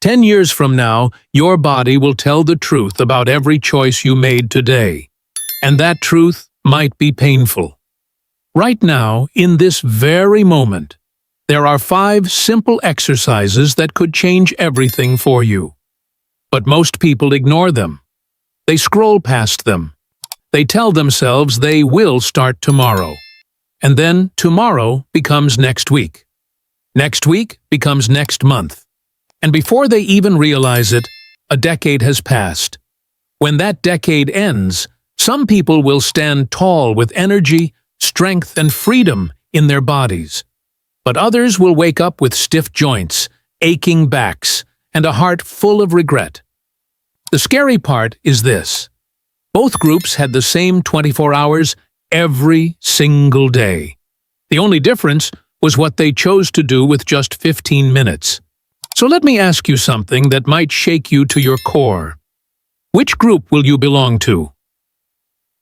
10 years from now, your body will tell the truth about every choice you made today. And that truth might be painful. Right now, in this very moment, there are 5 simple exercises that could change everything for you. But most people ignore them. They scroll past them. They tell themselves they will start tomorrow. And then tomorrow becomes next week. Next week becomes next month. And before they even realize it, a decade has passed. When that decade ends, some people will stand tall with energy, strength, and freedom in their bodies. But others will wake up with stiff joints, aching backs, and a heart full of regret. The scary part is this. Both groups had the same 24 hours every single day. The only difference was what they chose to do with just 15 minutes. So let me ask you something that might shake you to your core. Which group will you belong to?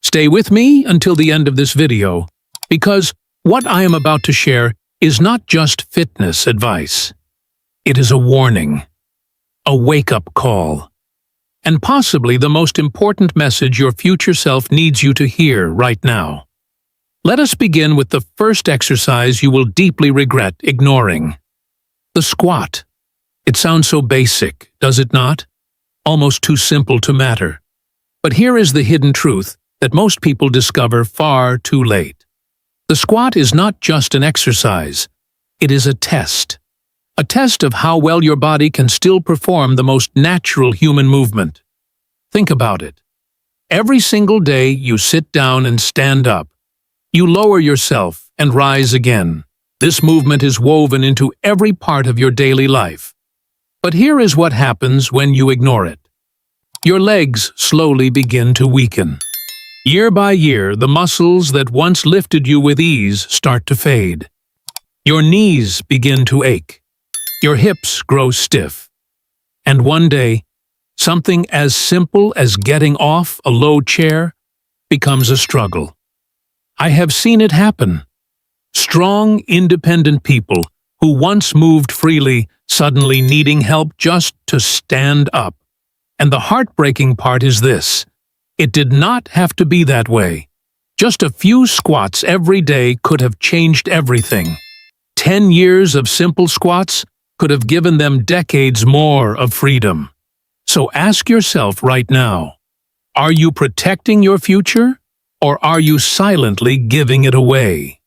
Stay with me until the end of this video, because what I am about to share is not just fitness advice. It is a warning, a wake-up call, and possibly the most important message your future self needs you to hear right now. Let us begin with the first exercise you will deeply regret ignoring. The squat. It sounds so basic, does it not? Almost too simple to matter. But here is the hidden truth that most people discover far too late. The squat is not just an exercise. It is a test. A test of how well your body can still perform the most natural human movement. Think about it. Every single day you sit down and stand up. You lower yourself and rise again. This movement is woven into every part of your daily life. But here is what happens when you ignore it. Your legs slowly begin to weaken. Year by year, the muscles that once lifted you with ease start to fade. Your knees begin to ache. Your hips grow stiff. And one day, something as simple as getting off a low chair becomes a struggle. I have seen it happen. Strong, independent people who once moved freely suddenly needing help just to stand up. And the heartbreaking part is this. It did not have to be that way. Just a few squats every day could have changed everything. 10 years of simple squats could have given them decades more of freedom. So ask yourself right now, are you protecting your future, or are you silently giving it away?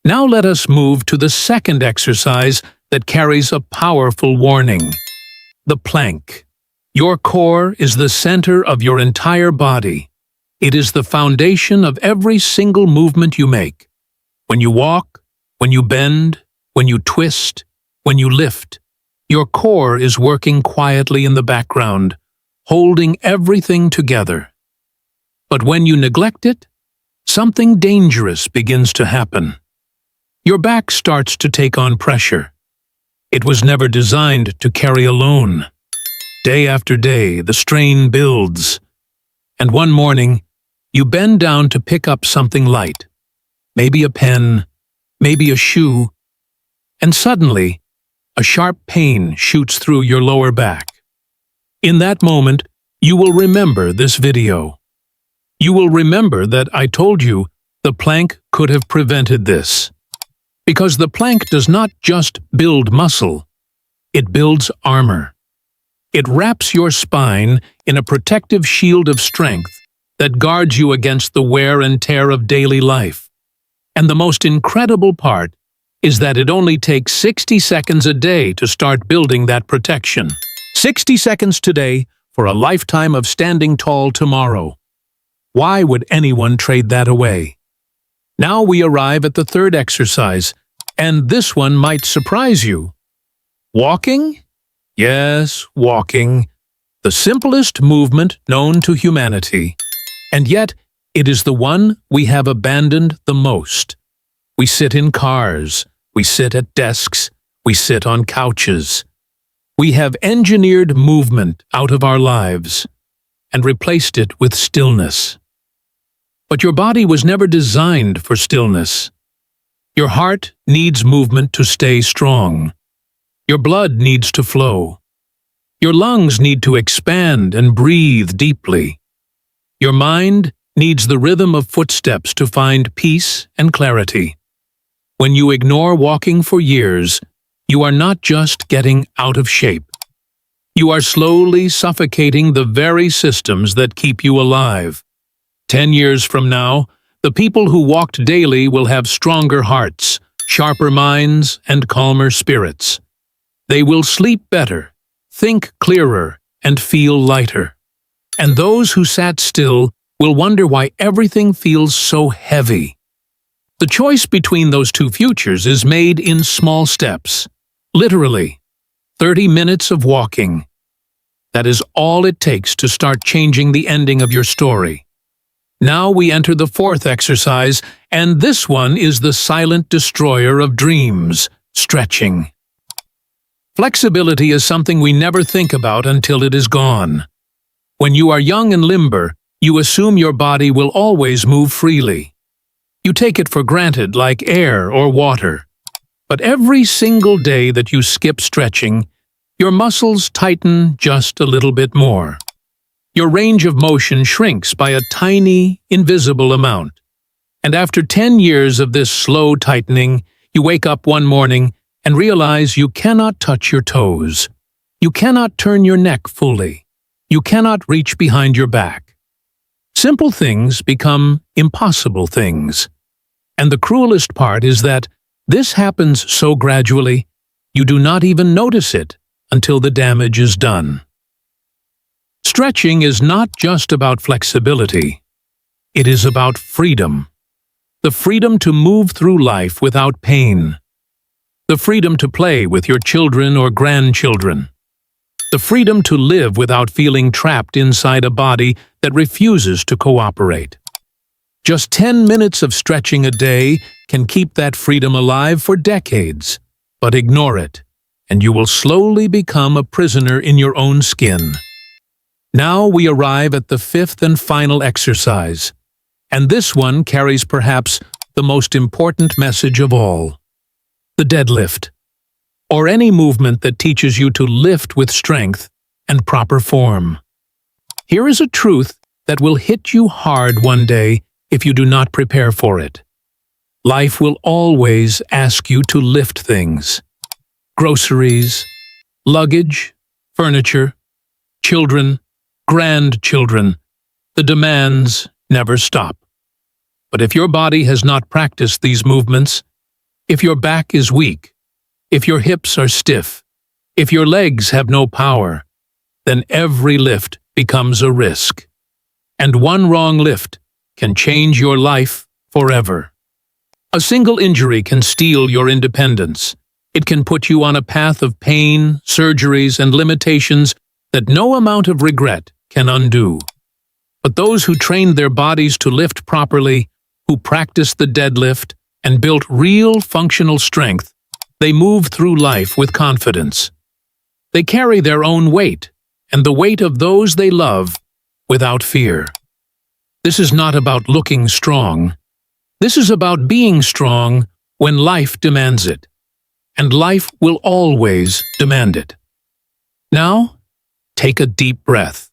Now let us move to the second exercise that carries a powerful warning. The plank. Your core is the center of your entire body. It is the foundation of every single movement you make. When you walk, when you bend, when you twist, when you lift, your core is working quietly in the background, holding everything together. But when you neglect it, something dangerous begins to happen. Your back starts to take on pressure. It was never designed to carry alone. Day after day, the strain builds. And one morning, you bend down to pick up something light. Maybe a pen, maybe a shoe. And suddenly, a sharp pain shoots through your lower back. In that moment, you will remember this video. You will remember that I told you the plank could have prevented this. Because the plank does not just build muscle, it builds armor. It wraps your spine in a protective shield of strength that guards you against the wear and tear of daily life. And the most incredible part is that it only takes 60 seconds a day to start building that protection. 60 seconds today for a lifetime of standing tall tomorrow. Why would anyone trade that away? Now we arrive at the third exercise, and this one might surprise you. Walking? Yes, walking. The simplest movement known to humanity. And yet, it is the one we have abandoned the most. We sit in cars, we sit at desks, we sit on couches. We have engineered movement out of our lives and replaced it with stillness. But your body was never designed for stillness. Your heart needs movement to stay strong. Your blood needs to flow. Your lungs need to expand and breathe deeply. Your mind needs the rhythm of footsteps to find peace and clarity. When you ignore walking for years, you are not just getting out of shape. You are slowly suffocating the very systems that keep you alive. 10 years from now, the people who walked daily will have stronger hearts, sharper minds, and calmer spirits. They will sleep better, think clearer, and feel lighter. And those who sat still will wonder why everything feels so heavy. The choice between those two futures is made in small steps. Literally, 30 minutes of walking. That is all it takes to start changing the ending of your story. Now we enter the fourth exercise, and this one is the silent destroyer of dreams, stretching. Flexibility is something we never think about until it is gone. When you are young and limber, you assume your body will always move freely. You take it for granted like air or water. But every single day that you skip stretching, your muscles tighten just a little bit more. Your range of motion shrinks by a tiny, invisible amount. And after 10 years of this slow tightening, you wake up one morning and realize you cannot touch your toes. You cannot turn your neck fully. You cannot reach behind your back. Simple things become impossible things. And the cruelest part is that this happens so gradually, you do not even notice it until the damage is done. Stretching is not just about flexibility. It is about freedom. The freedom to move through life without pain. The freedom to play with your children or grandchildren. The freedom to live without feeling trapped inside a body that refuses to cooperate. Just 10 minutes of stretching a day can keep that freedom alive for decades, but ignore it, and you will slowly become a prisoner in your own skin. Now we arrive at the fifth and final exercise, and this one carries perhaps the most important message of all. The deadlift, or any movement that teaches you to lift with strength and proper form. Here is a truth that will hit you hard one day if you do not prepare for it. Life will always ask you to lift things. Groceries, luggage, furniture, children, grandchildren. The demands never stop. But if your body has not practiced these movements, if your back is weak, if your hips are stiff, if your legs have no power, then every lift becomes a risk. And one wrong lift can change your life forever. A single injury can steal your independence. It can put you on a path of pain, surgeries, and limitations that no amount of regret can undo. But those who trained their bodies to lift properly, who practiced the deadlift, and built real functional strength, they move through life with confidence. They carry their own weight, and the weight of those they love, without fear. This is not about looking strong. This is about being strong when life demands it. And life will always demand it. Now, take a deep breath,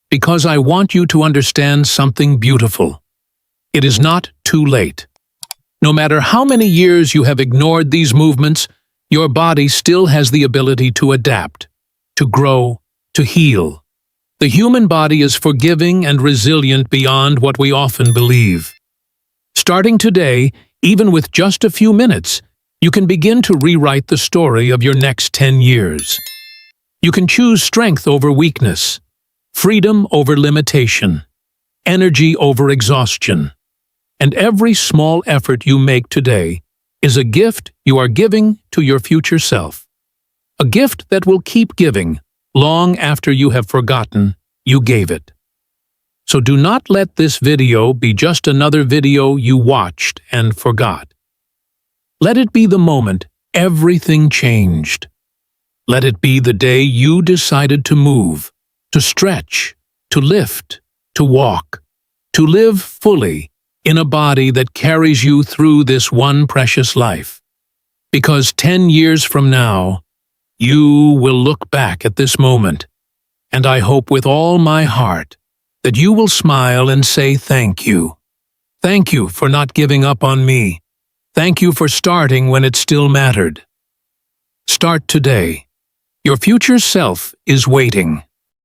because I want you to understand something beautiful. It is not too late. No matter how many years you have ignored these movements, your body still has the ability to adapt, to grow, to heal. The human body is forgiving and resilient beyond what we often believe. Starting today, even with just a few minutes, you can begin to rewrite the story of your next 10 years. You can choose strength over weakness, freedom over limitation, energy over exhaustion. And every small effort you make today is a gift you are giving to your future self. A gift that will keep giving long after you have forgotten you gave it. So do not let this video be just another video you watched and forgot. Let it be the moment everything changed. Let it be the day you decided to move, to stretch, to lift, to walk, to live fully in a body that carries you through this one precious life. Because 10 years from now, You will look back at this moment, and I hope with all my heart that you will smile and say thank you. Thank you for not giving up on me. Thank you for starting when it still mattered. Start today. Your future self is waiting.